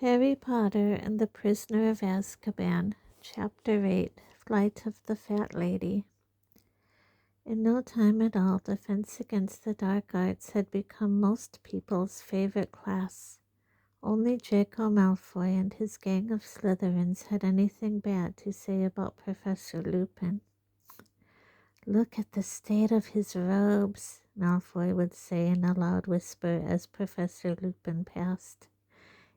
Harry Potter and the Prisoner of Azkaban, Chapter 8, Flight of the Fat Lady. In no time at all, Defense Against the Dark Arts had become most people's favorite class. Only Draco Malfoy and his gang of Slytherins had anything bad to say about Professor Lupin. "Look at the state of his robes," Malfoy would say in a loud whisper as Professor Lupin passed.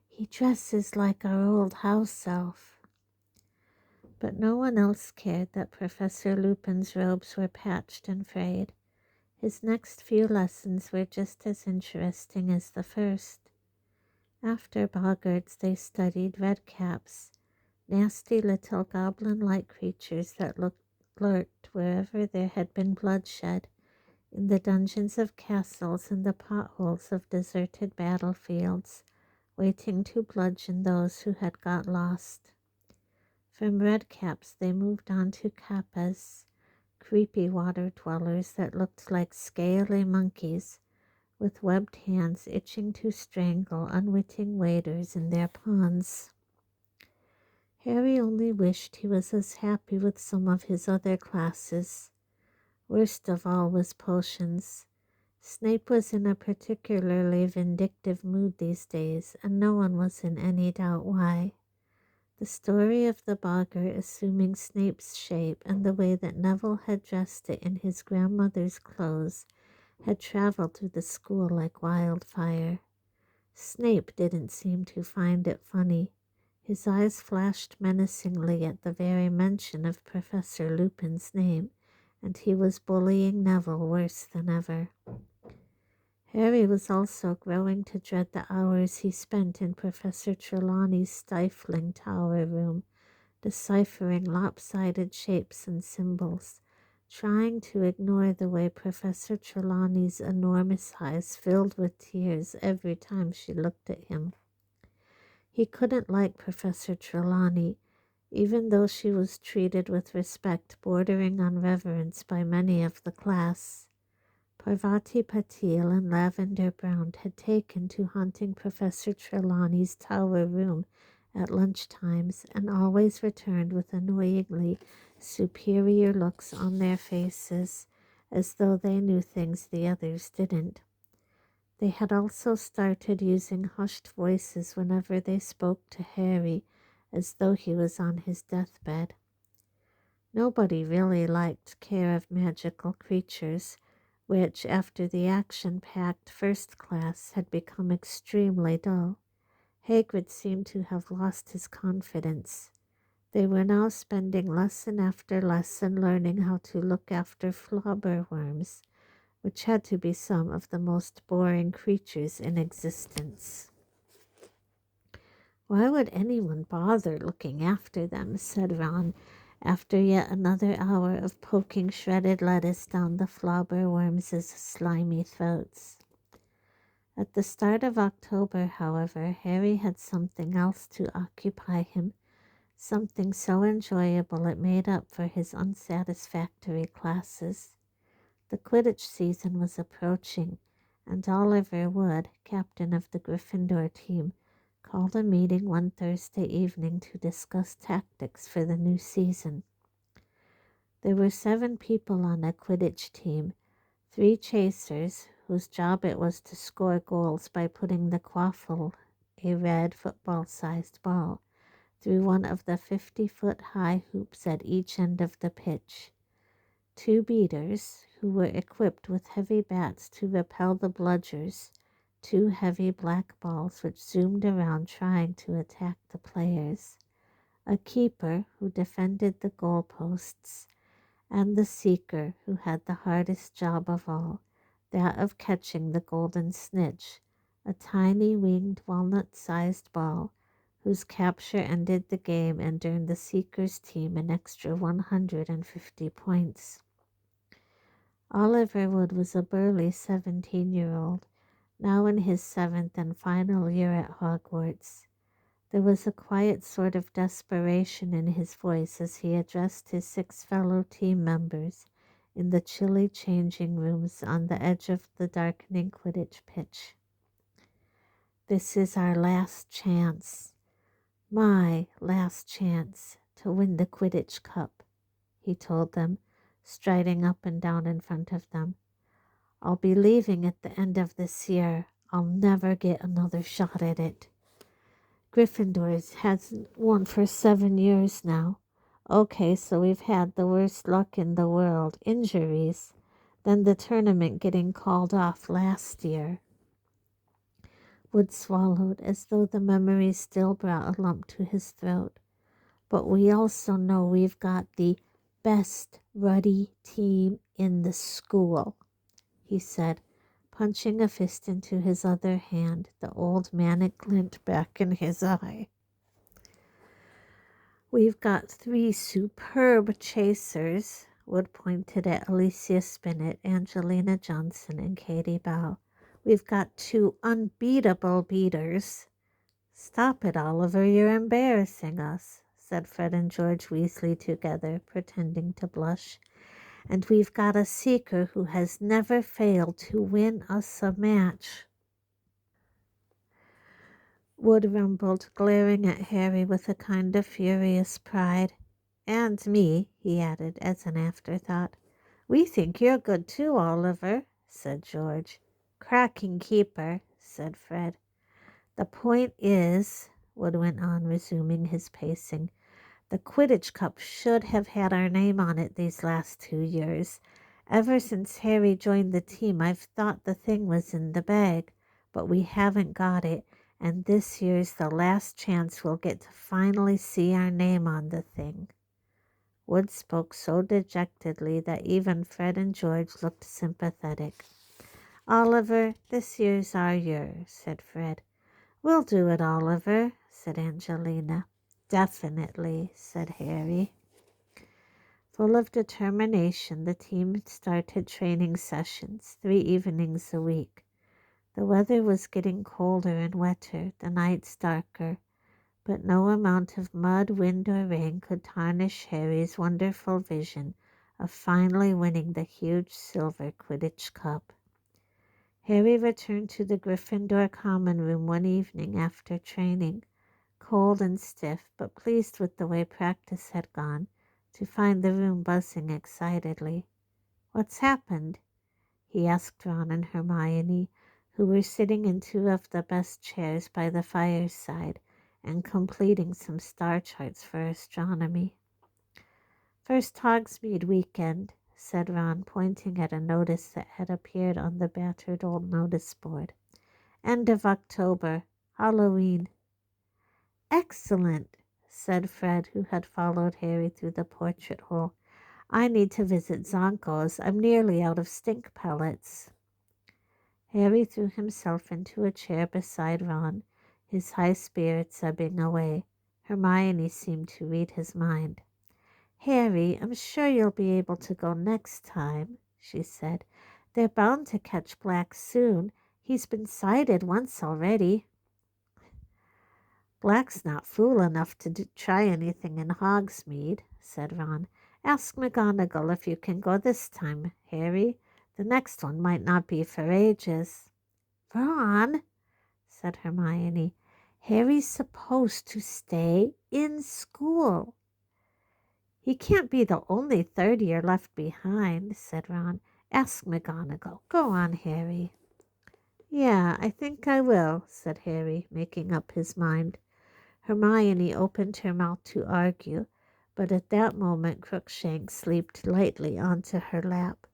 "He dresses like our old house elf." But no one else cared that Professor Lupin's robes were patched and frayed. His next few lessons were just as interesting as the first. After boggarts, they studied redcaps, nasty little goblin-like creatures that lurked wherever there had been bloodshed, in the dungeons of castles and the potholes of deserted battlefields, waiting to bludgeon those who had got lost. From redcaps they moved on to kappas, creepy water dwellers that looked like scaly monkeys with webbed hands itching to strangle unwitting waders in their ponds. Harry only wished he was as happy with some of his other classes. Worst of all was potions. Snape was in a particularly vindictive mood these days, and no one was in any doubt why. The story of the boggart assuming Snape's shape and the way that Neville had dressed it in his grandmother's clothes had traveled through the school like wildfire. Snape didn't seem to find it funny. His eyes flashed menacingly at the very mention of Professor Lupin's name, and he was bullying Neville worse than ever. Harry was also growing to dread the hours he spent in Professor Trelawney's stifling tower room, deciphering lopsided shapes and symbols, trying to ignore the way Professor Trelawney's enormous eyes filled with tears every time she looked at him. He couldn't like Professor Trelawney, even though she was treated with respect bordering on reverence by many of the class. Parvati Patil and Lavender Brown had taken to haunting Professor Trelawney's tower room at lunch times and always returned with annoyingly superior looks on their faces, as though they knew things the others didn't. They had also started using hushed voices whenever they spoke to Harry, as though he was on his deathbed. Nobody really liked Care of Magical Creatures, which, after the action-packed first class, had become extremely dull. Hagrid seemed to have lost his confidence. They were now spending lesson after lesson learning how to look after flobberworms, which had to be some of the most boring creatures in existence. "Why would anyone bother looking after them?" said Ron, after yet another hour of poking shredded lettuce down the flobberworms' slimy throats. At the start of October, however, Harry had something else to occupy him, something so enjoyable it made up for his unsatisfactory classes. The Quidditch season was approaching, and Oliver Wood, captain of the Gryffindor team, called a meeting one Thursday evening to discuss tactics for the new season. There were 7 people on the Quidditch team, 3 chasers, whose job it was to score goals by putting the quaffle, a red football-sized ball, through one of the 50-foot-high hoops at each end of the pitch. 2 beaters, who were equipped with heavy bats to repel the bludgers, 2 heavy black balls which zoomed around trying to attack the players, a keeper who defended the goalposts, and the seeker who had the hardest job of all, that of catching the golden snitch, a tiny winged walnut-sized ball whose capture ended the game and earned the seeker's team an extra 150 points. Oliver Wood was a burly 17-year-old, now in his 7th and final year at Hogwarts. There was a quiet sort of desperation in his voice as he addressed his 6 fellow team members in the chilly changing rooms on the edge of the darkening Quidditch pitch. "This is our last chance. My last chance to win the Quidditch Cup, he told them, striding up and down in front of them. I'll be leaving at the end of this year. I'll never get another shot at it. Gryffindor hasn't won for 7 years now. Okay, so we've had the worst luck in the world. Injuries. Then the tournament getting called off last year. Wood swallowed as though the memory still brought a lump to his throat. But we also know we've got the best ruddy team in the school, he said, punching a fist into his other hand, the old manic glint back in his eye. We've got 3 superb chasers. Wood pointed at Alicia Spinnet, Angelina Johnson, and Katie Bow. We've got 2 unbeatable beaters. Stop it, Oliver, you're embarrassing us, said Fred and George Weasley together, pretending to blush. And we've got a seeker who has never failed to win us a match. Wood rumbled, glaring at Harry with a kind of furious pride. And me, he added as an afterthought. We think you're good too, Oliver, said George. Cracking keeper, said Fred. The point is, Wood went on, resuming his pacing, the Quidditch Cup should have had our name on it these last 2 years. Ever since Harry joined the team, I've thought the thing was in the bag, but we haven't got it, and this year's the last chance we'll get to finally see our name on the thing. Wood spoke so dejectedly that even Fred and George looked sympathetic. Oliver, this year's our year, said Fred. We'll do it, Oliver, said Angelina. Definitely, said Harry. Full of determination, the team started training sessions 3 evenings a week. The weather was getting colder and wetter, the nights darker, but no amount of mud, wind, or rain could tarnish Harry's wonderful vision of finally winning the huge silver Quidditch Cup. Harry returned to the Gryffindor common room one evening after training, cold and stiff, but pleased with the way practice had gone, to find the room buzzing excitedly. What's happened? He asked Ron and Hermione, who were sitting in 2 of the best chairs by the fireside and completing some star charts for astronomy. First Hogsmeade weekend, said Ron, pointing at a notice that had appeared on the battered old notice board. End of October, Halloween. Excellent, said Fred, who had followed Harry through the portrait hole. I need to visit Zonko's. I'm nearly out of stink pellets. Harry threw himself into a chair beside Ron, his high spirits ebbing away. Hermione seemed to read his mind. Harry, I'm sure you'll be able to go next time, she said. They're bound to catch Black soon. He's been sighted once already. Black's not fool enough to try anything in Hogsmeade, said Ron. Ask McGonagall if you can go this time, Harry. The next one might not be for ages. Ron, said Hermione, Harry's supposed to stay in school. He can't be the only 3rd year left behind, said Ron. Ask McGonagall. Go on, Harry. Yeah, I think I will, said Harry, making up his mind. Hermione opened her mouth to argue, but at that moment Crookshanks leaped lightly onto her lap.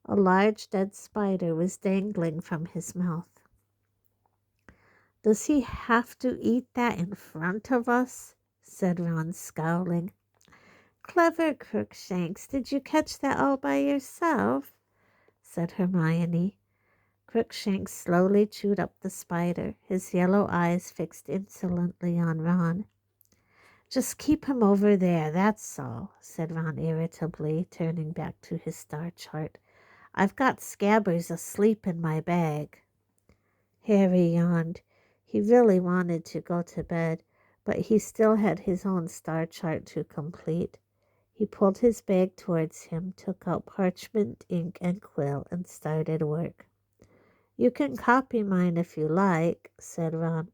A large dead spider was dangling from his mouth. Does he have to eat that in front of us? Said Ron, scowling. Clever, Crookshanks. Did you catch that all by yourself? Said Hermione. Crookshanks slowly chewed up the spider, his yellow eyes fixed insolently on Ron. Just keep him over there, that's all, said Ron irritably, turning back to his star chart. I've got Scabbers asleep in my bag. Harry yawned. He really wanted to go to bed, but he still had his own star chart to complete. He pulled his bag towards him, took out parchment, ink, and quill, and started work. You can copy mine if you like, said Ron,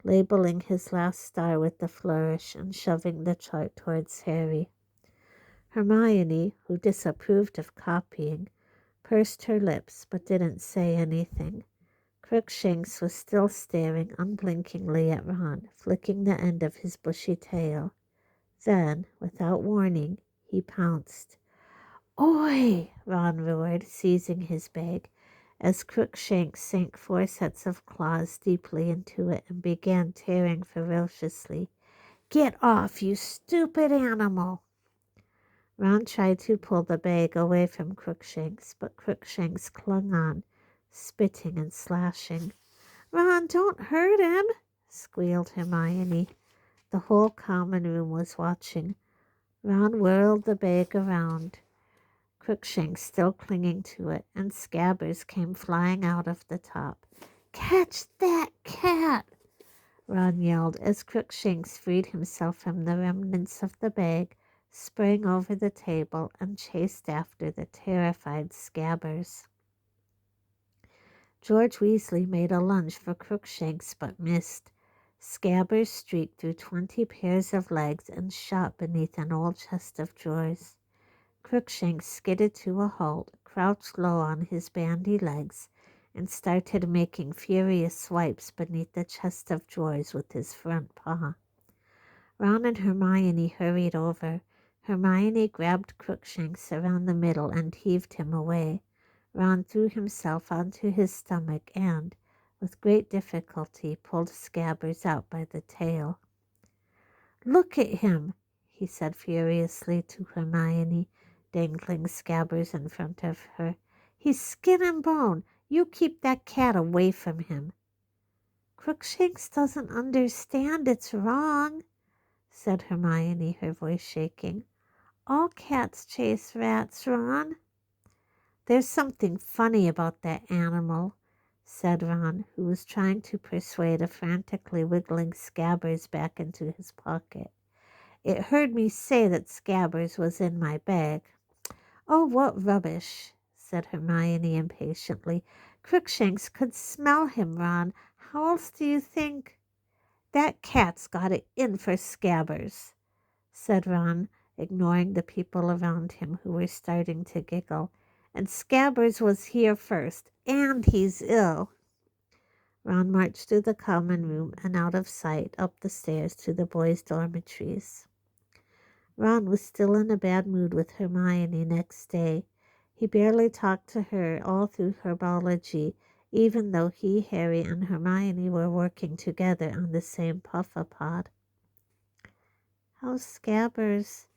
labeling his last star with a flourish and shoving the chart towards Harry. Hermione, who disapproved of copying, pursed her lips but didn't say anything. Crookshanks was still staring unblinkingly at Ron, flicking the end of his bushy tail. Then, without warning, he pounced. "Oi!" Ron roared, seizing his bag, as Crookshanks sank 4 sets of claws deeply into it and began tearing ferociously. "Get off, you stupid animal!" Ron tried to pull the bag away from Crookshanks, but Crookshanks clung on, spitting and slashing. "Ron, don't hurt him!" squealed Hermione. The whole common room was watching. Ron whirled the bag around, Crookshanks still clinging to it, and Scabbers came flying out of the top. "Catch that cat!" Ron yelled as Crookshanks freed himself from the remnants of the bag, sprang over the table, and chased after the terrified Scabbers. George Weasley made a lunge for Crookshanks but missed. Scabbers streaked through 20 pairs of legs and shot beneath an old chest of drawers. Crookshanks skidded to a halt, crouched low on his bandy legs, and started making furious swipes beneath the chest of drawers with his front paw. Ron and Hermione hurried over. Hermione grabbed Crookshanks around the middle and heaved him away. Ron threw himself onto his stomach and, with great difficulty, pulled Scabbers out by the tail. "Look at him," he said furiously to Hermione, dangling Scabbers in front of her. "He's skin and bone. You keep that cat away from him." "Crookshanks doesn't understand it's wrong," said Hermione, her voice shaking. "All cats chase rats, Ron." "There's something funny about that animal," said Ron, who was trying to persuade a frantically wiggling Scabbers back into his pocket. "It heard me say that Scabbers was in my bag." "Oh, what rubbish," said Hermione impatiently. "Crookshanks could smell him, Ron. How else do you think—" "That cat's got it in for Scabbers," said Ron, ignoring the people around him who were starting to giggle. "And Scabbers was here first, and he's ill." Ron marched through the common room and out of sight up the stairs to the boys' dormitories. Ron was still in a bad mood with Hermione next day. He barely talked to her all through herbology, even though he, Harry, and Hermione were working together on the same puffapod. "How's Scabbers?"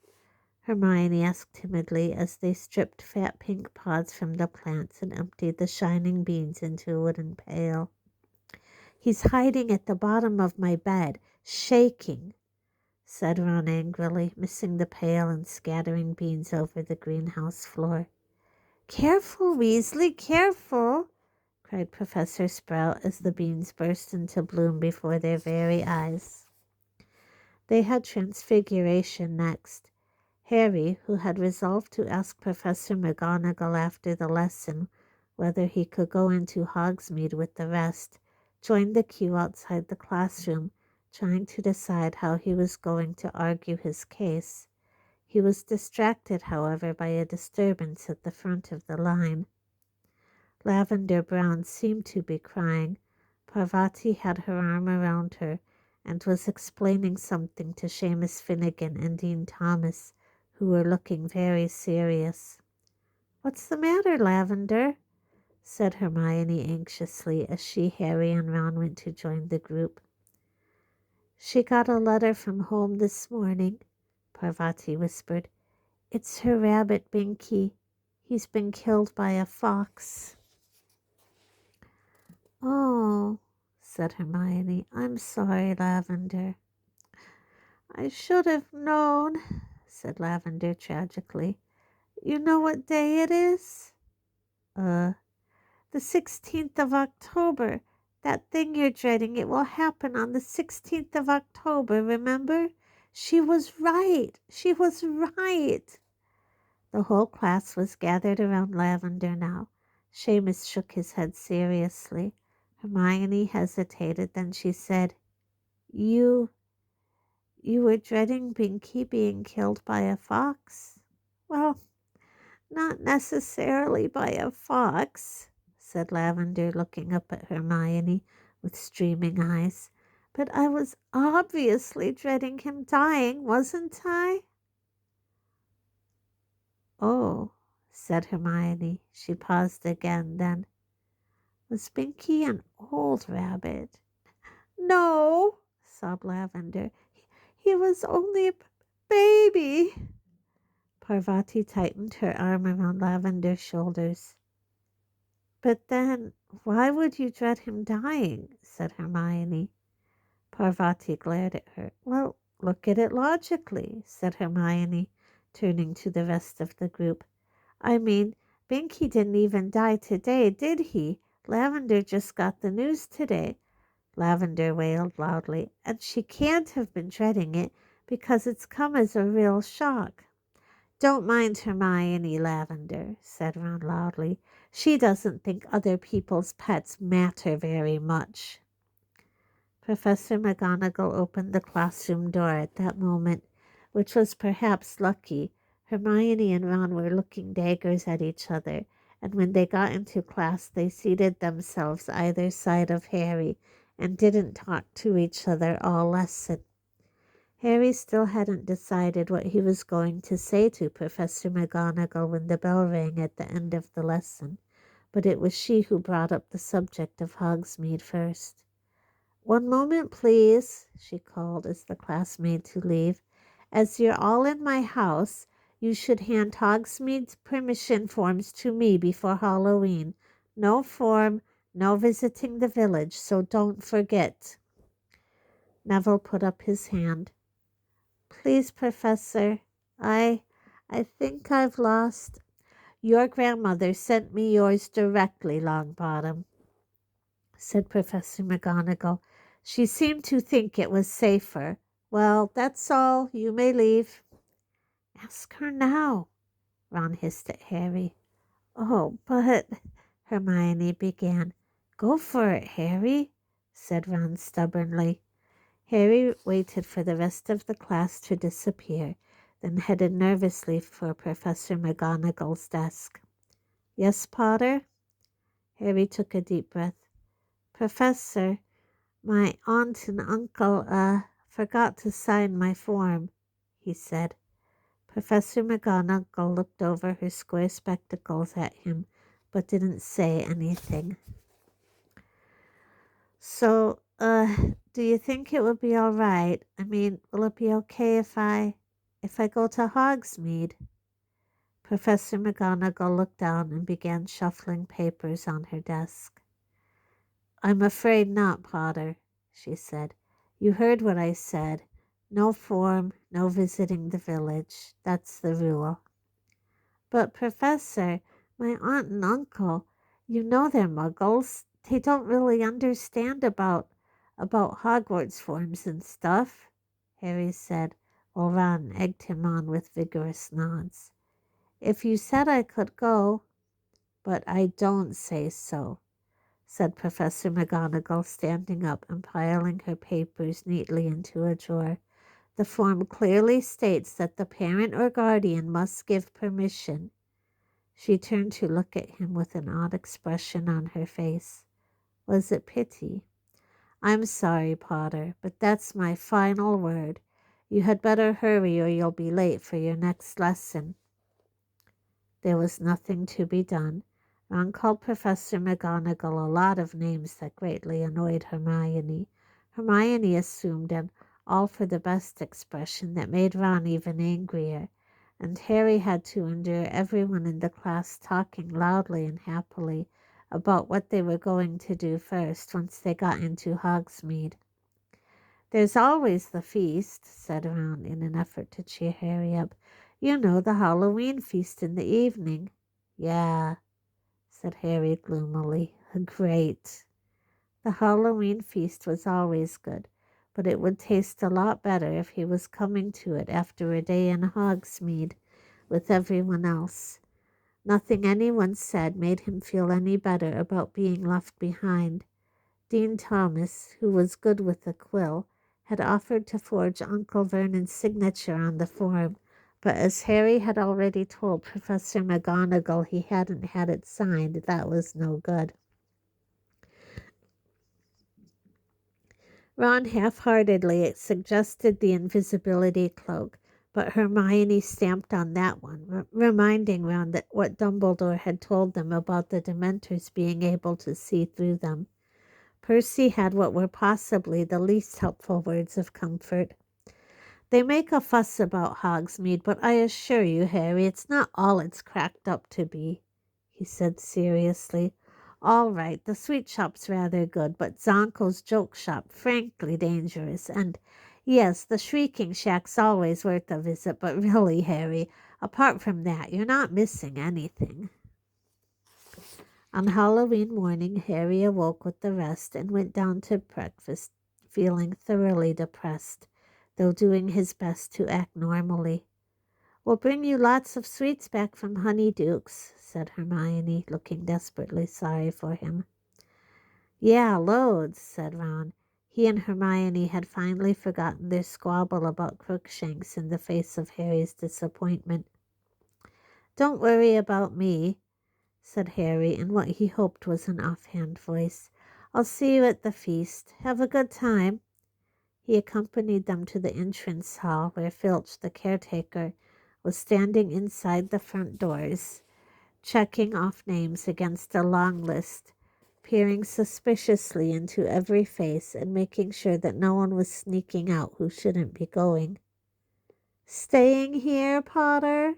Hermione asked timidly as they stripped fat pink pods from the plants and emptied the shining beans into a wooden pail. "He's hiding at the bottom of my bed, shaking," said Ron angrily, missing the pail and scattering beans over the greenhouse floor. "Careful, Weasley, careful!" cried Professor Sprout as the beans burst into bloom before their very eyes. They had Transfiguration next. Harry, who had resolved to ask Professor McGonagall after the lesson whether he could go into Hogsmeade with the rest, joined the queue outside the classroom, trying to decide how he was going to argue his case. He was distracted, however, by a disturbance at the front of the line. Lavender Brown seemed to be crying. Parvati had her arm around her and was explaining something to Seamus Finnegan and Dean Thomas, who were looking very serious. "What's the matter, Lavender?" said Hermione anxiously as she, Harry, and Ron went to join the group. "She got a letter from home this morning," Parvati whispered. "It's her rabbit, Binky. He's been killed by a fox." "Oh," said Hermione. "I'm sorry, Lavender." "I should have known," said Lavender tragically. "You know what day it is?" The 16th of October. That thing you're dreading, it will happen on the 16th of October, remember? She was right. She was right." The whole class was gathered around Lavender now. Seamus shook his head seriously. Hermione hesitated, then she said, You were dreading Binky being killed by a fox? Well, not necessarily by a fox, said Lavender, looking up at Hermione with streaming eyes. But I was obviously dreading him dying, wasn't I? Oh, said Hermione. She paused again, then. Was Binky an old rabbit? No, sobbed Lavender. He was only a baby. Parvati tightened her arm around Lavender's shoulders. But then, why would you dread him dying? Said Hermione. Parvati glared at her. Well, look at it logically, said Hermione, turning to the rest of the group. I mean, Binky didn't even die today, did he? Lavender just got the news today. Lavender wailed loudly, and she can't have been dreading it because it's come as a real shock. Don't mind Hermione, Lavender, said Ron loudly. She doesn't think other people's pets matter very much. Professor McGonagall opened the classroom door at that moment, which was perhaps lucky. Hermione and Ron were looking daggers at each other, and when they got into class they seated themselves either side of Harry and didn't talk to each other all lesson. Harry still hadn't decided what he was going to say to Professor McGonagall when the bell rang at the end of the lesson, but it was she who brought up the subject of Hogsmeade first. One moment, please, she called as the class made to leave. As you're all in my house, you should hand Hogsmeade's permission forms to me before Halloween. No form, no visiting the village, so don't forget. Neville put up his hand. Please, Professor, I think I've lost. Your grandmother sent me yours directly, Longbottom, said Professor McGonagall. She seemed to think it was safer. Well, that's all. You may leave. Ask her now, Ron hissed at Harry. Oh, but, Hermione began. Go for it, Harry, said Ron stubbornly. Harry waited for the rest of the class to disappear, then headed nervously for Professor McGonagall's desk. Yes, Potter? Harry took a deep breath. Professor, my aunt and uncle, forgot to sign my form, he said. Professor McGonagall looked over her square spectacles at him, but didn't say anything. So, do you think it would be all right? I mean, will it be okay if I go to Hogsmeade? Professor McGonagall looked down and began shuffling papers on her desk. I'm afraid not, Potter, she said. You heard what I said. No form, no visiting the village. That's the rule. But, Professor, my aunt and uncle, you know they're muggles. They don't really understand about Hogwarts forms and stuff, Harry said, while Ron egged him on with vigorous nods. If you said I could go, but I don't say so, said Professor McGonagall, standing up and piling her papers neatly into a drawer. The form clearly states that the parent or guardian must give permission. She turned to look at him with an odd expression on her face. Was it pity? I'm sorry, Potter, but that's my final word. You had better hurry or you'll be late for your next lesson. There was nothing to be done. Ron called Professor McGonagall a lot of names that greatly annoyed Hermione. Hermione assumed an all for the best expression that made Ron even angrier, and Harry had to endure everyone in the class talking loudly and happily about what they were going to do first once they got into Hogsmeade. There's always the feast, said Ron in an effort to cheer Harry up. You know, the Halloween feast in the evening. Yeah, said Harry gloomily. Great. The Halloween feast was always good, but it would taste a lot better if he was coming to it after a day in Hogsmeade with everyone else. Nothing anyone said made him feel any better about being left behind. Dean Thomas, who was good with a quill, had offered to forge Uncle Vernon's signature on the form, but as Harry had already told Professor McGonagall he hadn't had it signed, that was no good. Ron half-heartedly suggested the invisibility cloak, but Hermione stamped on that one, reminding Ron that what Dumbledore had told them about the Dementors being able to see through them. Percy had what were possibly the least helpful words of comfort. They make a fuss about Hogsmeade, but I assure you, Harry, it's not all it's cracked up to be, he said seriously. All right, the sweet shop's rather good, but Zonko's joke shop frankly dangerous, and yes, the Shrieking Shack's always worth a visit, but really, Harry, apart from that, you're not missing anything. On Halloween morning, Harry awoke with the rest and went down to breakfast, feeling thoroughly depressed, though doing his best to act normally. "We'll bring you lots of sweets back from Honeydukes," said Hermione, looking desperately sorry for him. "Yeah, loads," said Ron. He and Hermione had finally forgotten their squabble about Crookshanks in the face of Harry's disappointment. "Don't worry about me," said Harry in what he hoped was an offhand voice. "I'll see you at the feast. Have a good time." He accompanied them to the entrance hall where Filch, the caretaker, was standing inside the front doors, checking off names against a long list, peering suspiciously into every face and making sure that no one was sneaking out who shouldn't be going. "Staying here, Potter?"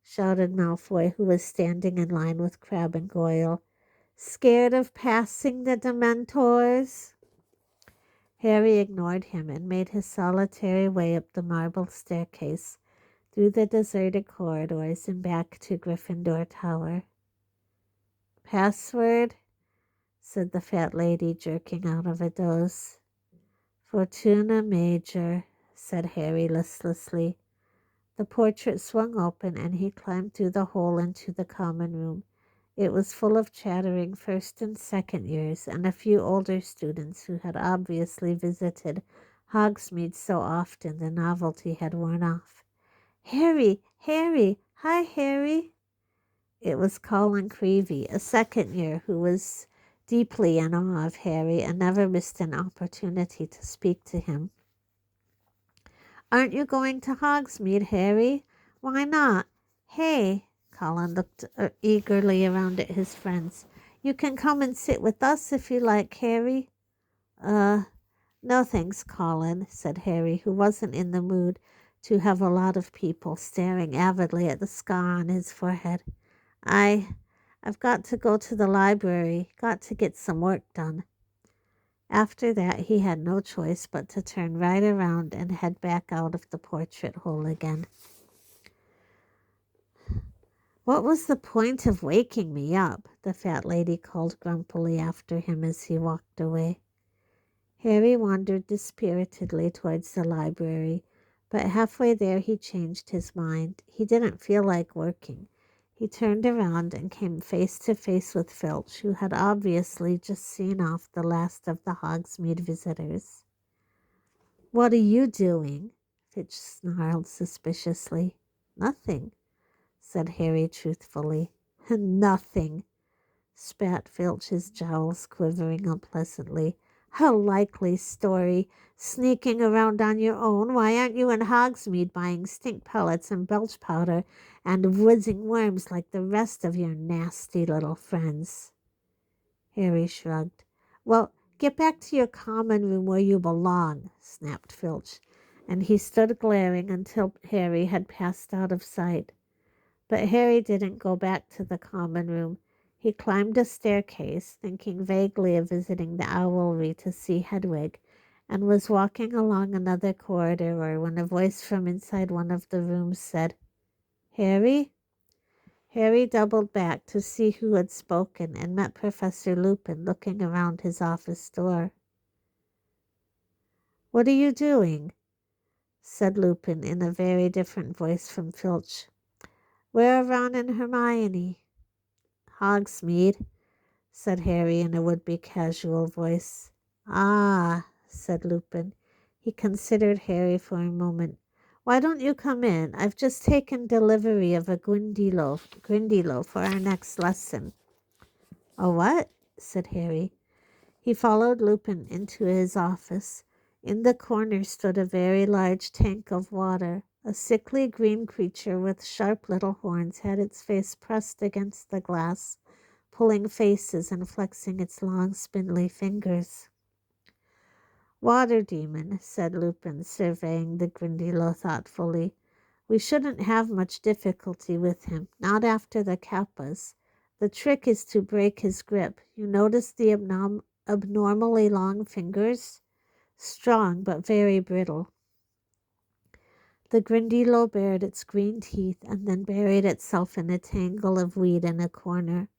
shouted Malfoy, who was standing in line with Crabbe and Goyle. "Scared of passing the Dementors?" Harry ignored him and made his solitary way up the marble staircase, through the deserted corridors and back to Gryffindor Tower. "Password?" said the fat lady, jerking out of a doze. "Fortuna Major," said Harry listlessly. The portrait swung open and he climbed through the hole into the common room. It was full of chattering first and second years and a few older students who had obviously visited Hogsmeade so often the novelty had worn off. "Harry! Harry! Hi, Harry!" It was Colin Creevey, a second year, who was deeply in awe of Harry and never missed an opportunity to speak to him. "Aren't you going to Hogsmeade, Harry? Why not? Hey," Colin looked eagerly around at his friends. "You can come and sit with us if you like, Harry." No thanks, Colin," said Harry, who wasn't in the mood to have a lot of people staring avidly at the scar on his forehead. I've got to go to the library, got to get some work done." After that, he had no choice but to turn right around and head back out of the portrait hole again. "What was the point of waking me up?" the fat lady called grumpily after him as he walked away. Harry wandered dispiritedly towards the library, but halfway there he changed his mind. He didn't feel like working. He turned around and came face to face with Filch, who had obviously just seen off the last of the Hogsmeade visitors. "What are you doing?" Filch snarled suspiciously. "Nothing," said Harry truthfully. "Nothing," spat Filch, his jowls quivering unpleasantly. "A likely story. Sneaking around on your own. Why aren't you in Hogsmeade buying stink pellets and belch powder and whizzing worms like the rest of your nasty little friends?" Harry shrugged. "Well, get back to your common room where you belong," snapped Filch, and he stood glaring until Harry had passed out of sight. But Harry didn't go back to the common room. He climbed a staircase, thinking vaguely of visiting the owlry to see Hedwig, and was walking along another corridor when a voice from inside one of the rooms said, "Harry?" Harry doubled back to see who had spoken and met Professor Lupin looking around his office door. "What are you doing?" said Lupin in a very different voice from Filch. "Where are Ron and Hermione?" "Hogsmeade," said Harry in a would-be casual voice. "Ah," said Lupin. He considered Harry for a moment. Why don't you come in? I've just taken delivery of a Grindilo for our next lesson. A what? Said Harry. He followed Lupin into his office. In the corner stood a very large tank of water. A sickly green creature with sharp little horns had its face pressed against the glass, pulling faces and flexing its long spindly fingers. Water demon, said Lupin, surveying the Grindilo thoughtfully. We shouldn't have much difficulty with him, not after the Kappas. The trick is to break his grip. You notice the abnormally long fingers? Strong, but very brittle. The Grindilo bared its green teeth and then buried itself in a tangle of weed in a corner.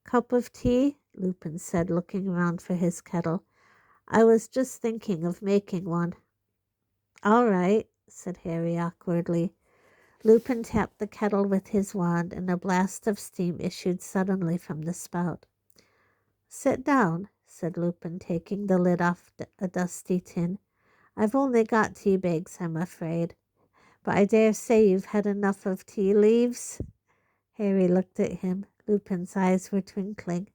Cup of tea? Lupin said, looking around for his kettle. I was just thinking of making one. All right, said Harry awkwardly. Lupin tapped the kettle with his wand, and a blast of steam issued suddenly from the spout. Sit down, said Lupin, taking the lid off a dusty tin. I've only got tea bags, I'm afraid. But I dare say you've had enough of tea leaves. Harry looked at him. Lupin's eyes were twinkling.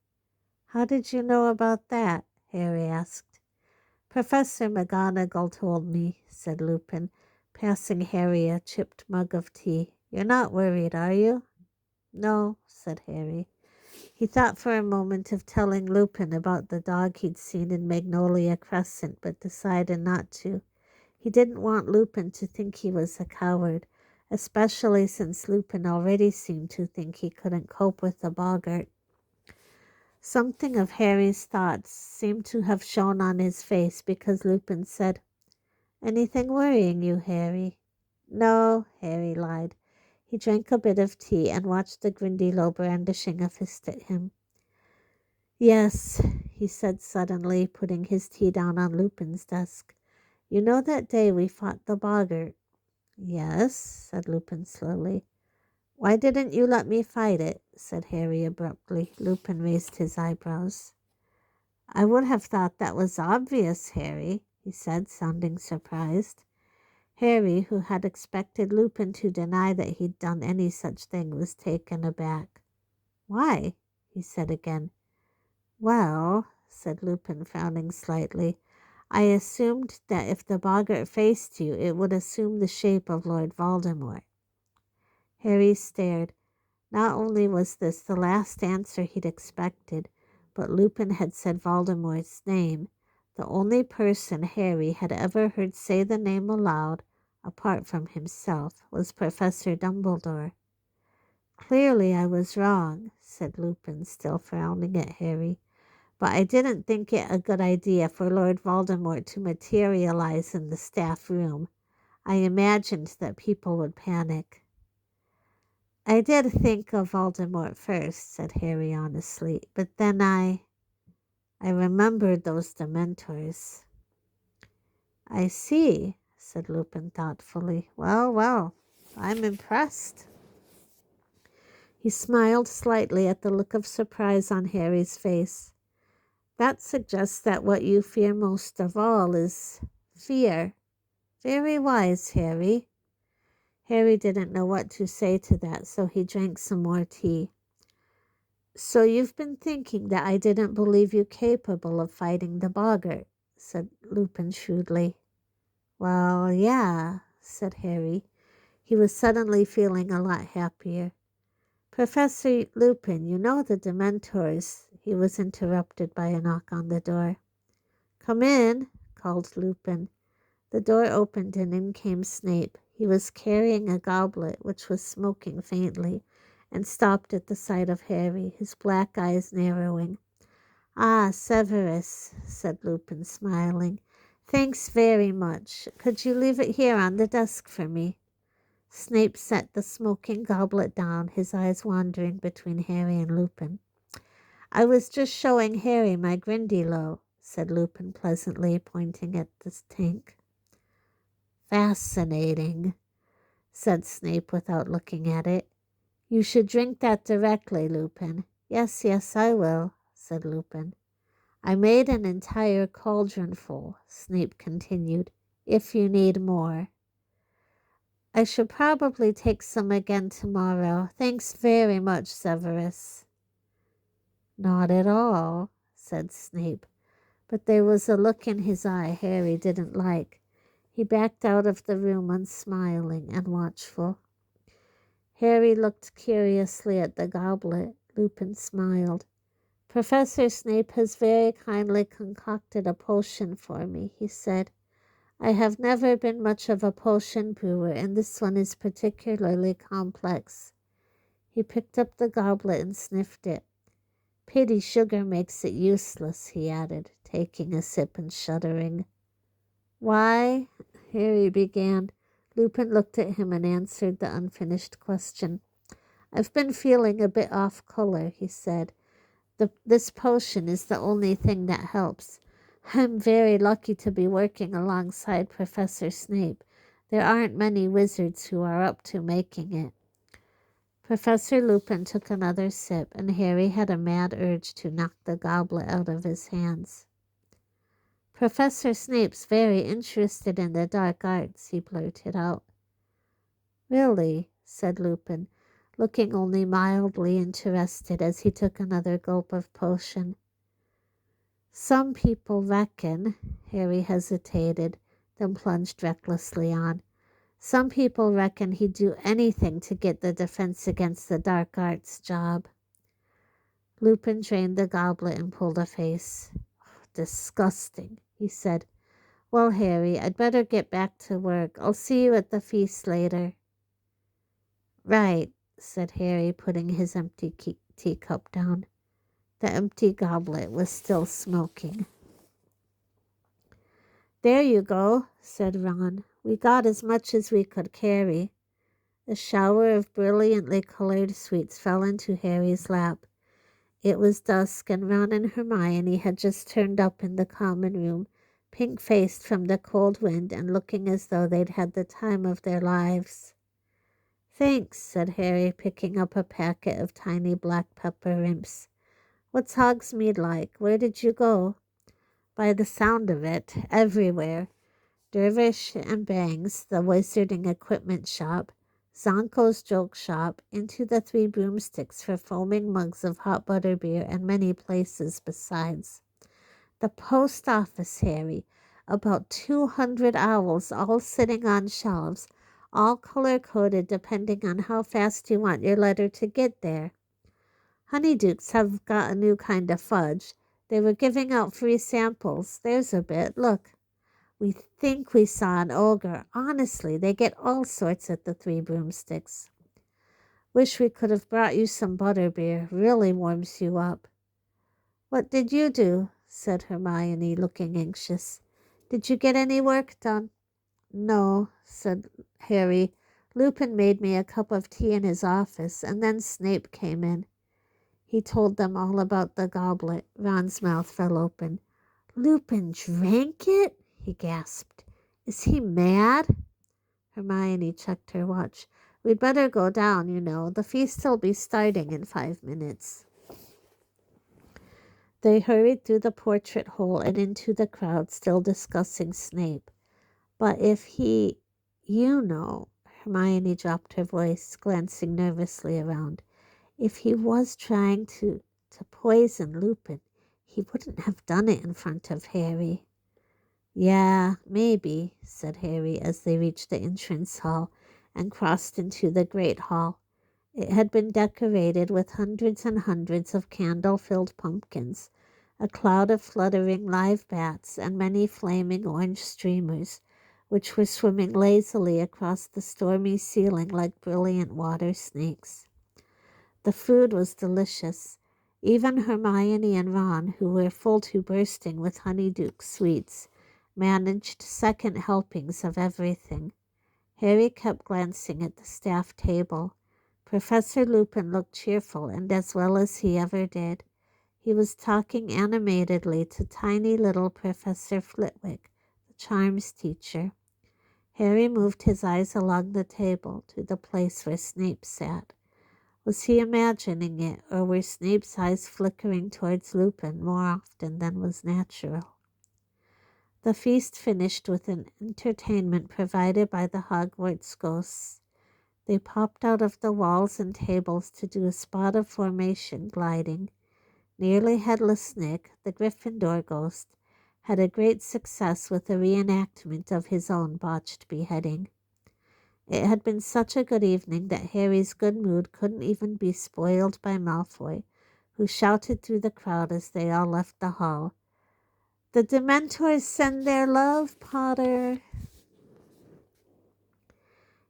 How did you know about that? Harry asked. Professor McGonagall told me, said Lupin, passing Harry a chipped mug of tea. You're not worried, are you? No, said Harry. He thought for a moment of telling Lupin about the dog he'd seen in Magnolia Crescent, but decided not to. He didn't want Lupin to think he was a coward, especially since Lupin already seemed to think he couldn't cope with the boggart. Something of Harry's thoughts seemed to have shown on his face because Lupin said, Anything worrying you, Harry? No, Harry lied. He drank a bit of tea and watched the Grindilo brandishing a fist at him. Yes, he said suddenly, putting his tea down on Lupin's desk. You know that day we fought the boggart? Yes, said Lupin slowly. Why didn't you let me fight it? Said Harry abruptly. Lupin raised his eyebrows. I would have thought that was obvious, Harry, he said, sounding surprised. Harry, who had expected Lupin to deny that he'd done any such thing, was taken aback. Why? He said again. Well, said Lupin, frowning slightly, I assumed that if the boggart faced you, it would assume the shape of Lord Voldemort. Harry stared. Not only was this the last answer he'd expected, but Lupin had said Voldemort's name. The only person Harry had ever heard say the name aloud, apart from himself, was Professor Dumbledore. Clearly I was wrong, said Lupin, still frowning at Harry. But I didn't think it a good idea for Lord Voldemort to materialize in the staff room. I imagined that people would panic. I did think of Voldemort first, said Harry honestly, but then I remembered those Dementors. I see, said Lupin thoughtfully. Well, I'm impressed. He smiled slightly at the look of surprise on Harry's face. That suggests that what you fear most of all is fear. Very wise, Harry. Harry didn't know what to say to that, so he drank some more tea. So you've been thinking that I didn't believe you capable of fighting the boggart, said Lupin shrewdly. Well, yeah, said Harry. He was suddenly feeling a lot happier. Professor Lupin, you know the Dementors. He was interrupted by a knock on the door. Come in, called Lupin. The door opened and in came Snape. He was carrying a goblet which was smoking faintly, and stopped at the sight of Harry, his black eyes narrowing. Ah, Severus, said Lupin, smiling. Thanks very much. Could you leave it here on the desk for me? Snape set the smoking goblet down, his eyes wandering between Harry and Lupin. I was just showing Harry my Grindilo, said Lupin pleasantly, pointing at this tank. Fascinating, said Snape without looking at it. You should drink that directly, Lupin. Yes, I will, said Lupin. I made an entire cauldron full, Snape continued. if you need more. I should probably take some again tomorrow. Thanks very much, Severus. Not at all, said Snape, but there was a look in his eye Harry didn't like. He backed out of the room unsmiling and watchful. Harry looked curiously at the goblet. Lupin smiled. Professor Snape has very kindly concocted a potion for me, he said. I have never been much of a potion brewer, and this one is particularly complex. He picked up the goblet and sniffed it. Pity sugar makes it useless, he added, taking a sip and shuddering. Why? Harry began. Lupin looked at him and answered the unfinished question. I've been feeling a bit off color, he said. This potion is the only thing that helps. I'm very lucky to be working alongside Professor Snape. There aren't many wizards who are up to making it. Professor Lupin took another sip, and Harry had a mad urge to knock the goblet out of his hands. Professor Snape's very interested in the dark arts, he blurted out. Really? Said Lupin, looking only mildly interested as he took another gulp of potion. Some people reckon, Harry hesitated, then plunged recklessly on. Some people reckon he'd do anything to get the Defense Against the Dark Arts job. Lupin drained the goblet and pulled a face. Disgusting, he said. Well, Harry, I'd better get back to work. I'll see you at the feast later. Right, said Harry, putting his empty teacup down. The empty goblet was still smoking. There you go, said Ron. We got as much as we could carry. A shower of brilliantly colored sweets fell into Harry's lap. It was dusk, and Ron and Hermione had just turned up in the common room, pink-faced from the cold wind and looking as though they'd had the time of their lives. Thanks, said Harry, picking up a packet of tiny black pepper imps. What's Hogsmeade like? Where did you go? By the sound of it, everywhere. Dervish and Bangs, the wizarding equipment shop, Zonko's joke shop, into the Three Broomsticks for foaming mugs of hot butterbeer, and many places besides. The post office, Harry. About 200 owls all sitting on shelves, all color-coded depending on how fast you want your letter to get there. Honeydukes have got a new kind of fudge. They were giving out free samples. There's a bit. Look. We think we saw an ogre. Honestly, they get all sorts at the Three Broomsticks. Wish we could have brought you some butterbeer. Really warms you up. What did you do? Said Hermione, looking anxious. Did you get any work done? No, said Harry. Lupin made me a cup of tea in his office, and then Snape came in. He told them all about the goblet. Ron's mouth fell open. Lupin drank it? He gasped. Is he mad? Hermione checked her watch. We'd better go down, you know. The feast'll be starting in 5 minutes. They hurried through the portrait hole and into the crowd, still discussing Snape. But if he, you know, Hermione dropped her voice, glancing nervously around. If he was trying to poison Lupin, he wouldn't have done it in front of Harry. Yeah, maybe, said Harry as they reached the entrance hall and crossed into the great hall. It had been decorated with hundreds and hundreds of candle-filled pumpkins, a cloud of fluttering live bats, and many flaming orange streamers, which were swimming lazily across the stormy ceiling like brilliant water snakes. The food was delicious. Even Hermione and Ron, who were full to bursting with Honeyduke sweets, managed second helpings of everything. Harry kept glancing at the staff table. Professor Lupin looked cheerful and as well as he ever did. He was talking animatedly to tiny little Professor Flitwick, the charms teacher. Harry moved his eyes along the table to the place where Snape sat. Was he imagining it, or were Snape's eyes flickering towards Lupin more often than was natural? The feast finished with an entertainment provided by the Hogwarts ghosts. They popped out of the walls and tables to do a spot of formation gliding. Nearly Headless Nick, the Gryffindor ghost, had a great success with a reenactment of his own botched beheading. It had been such a good evening that Harry's good mood couldn't even be spoiled by Malfoy, who shouted through the crowd as they all left the hall, "The Dementors send their love, Potter."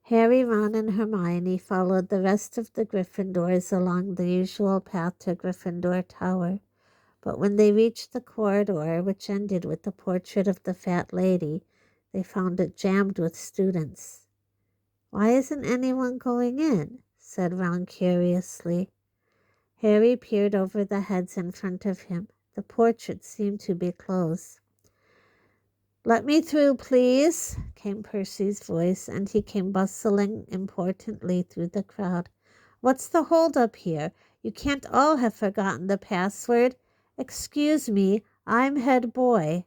Harry, Ron, and Hermione followed the rest of the Gryffindors along the usual path to Gryffindor Tower. But when they reached the corridor, which ended with the portrait of the fat lady, they found it jammed with students. "Why isn't anyone going in?" said Ron curiously. Harry peered over the heads in front of him. The portrait seemed to be closed. "Let me through, please," came Percy's voice, and he came bustling importantly through the crowd. "What's the hold up here? You can't all have forgotten the password. Excuse me, I'm head boy."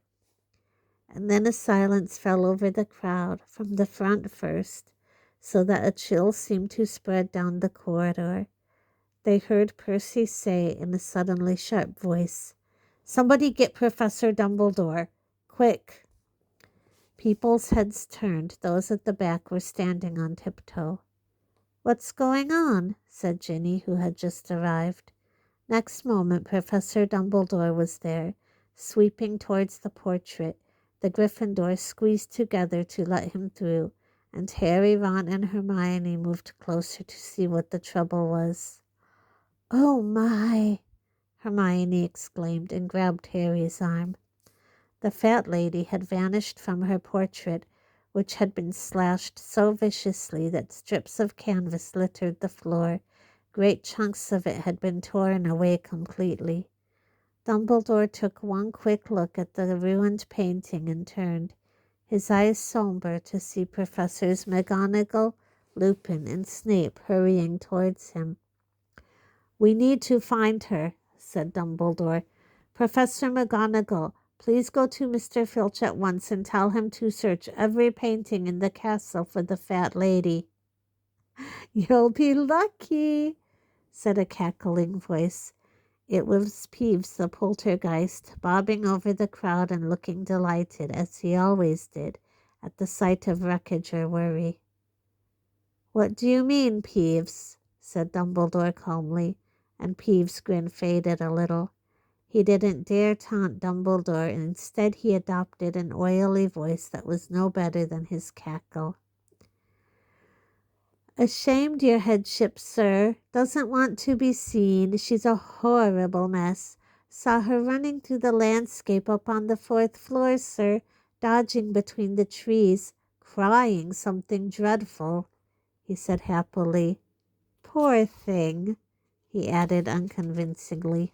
And then a silence fell over the crowd, from the front first, so that a chill seemed to spread down the corridor. They heard Percy say in a suddenly sharp voice, "Somebody get Professor Dumbledore. Quick." People's heads turned. Those at the back were standing on tiptoe. "What's going on?" said Ginny, who had just arrived. Next moment, Professor Dumbledore was there, sweeping towards the portrait. The Gryffindors squeezed together to let him through, and Harry, Ron, and Hermione moved closer to see what the trouble was. "Oh, my!" Hermione exclaimed and grabbed Harry's arm. The fat lady had vanished from her portrait, which had been slashed so viciously that strips of canvas littered the floor. Great chunks of it had been torn away completely. Dumbledore took one quick look at the ruined painting and turned, his eyes somber, to see Professors McGonagall, Lupin, and Snape hurrying towards him. "We need to find her," said Dumbledore. "Professor McGonagall, please go to Mr. Filch at once and tell him to search every painting in the castle for the fat lady." "You'll be lucky," said a cackling voice. It was Peeves the poltergeist, bobbing over the crowd and looking delighted, as he always did, at the sight of wreckage or worry. "What do you mean, Peeves?" said Dumbledore calmly, and Peeves' grin faded a little. He didn't dare taunt Dumbledore, and instead he adopted an oily voice that was no better than his cackle. "Ashamed, your headship, sir. Doesn't want to be seen. She's a horrible mess. Saw her running through the landscape up on the 4th floor, sir, dodging between the trees, crying something dreadful," he said happily. "Poor thing," he added unconvincingly.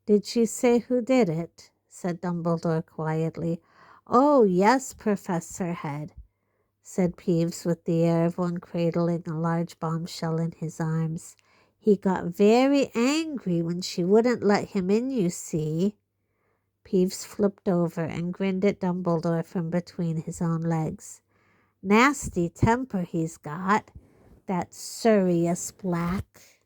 "Did she say who did it?" said Dumbledore quietly. "Oh, yes, Professor Head," said Peeves with the air of one cradling a large bombshell in his arms. "He got very angry when she wouldn't let him in, you see." Peeves flipped over and grinned at Dumbledore from between his own legs. "Nasty temper he's got, that Sirius Black."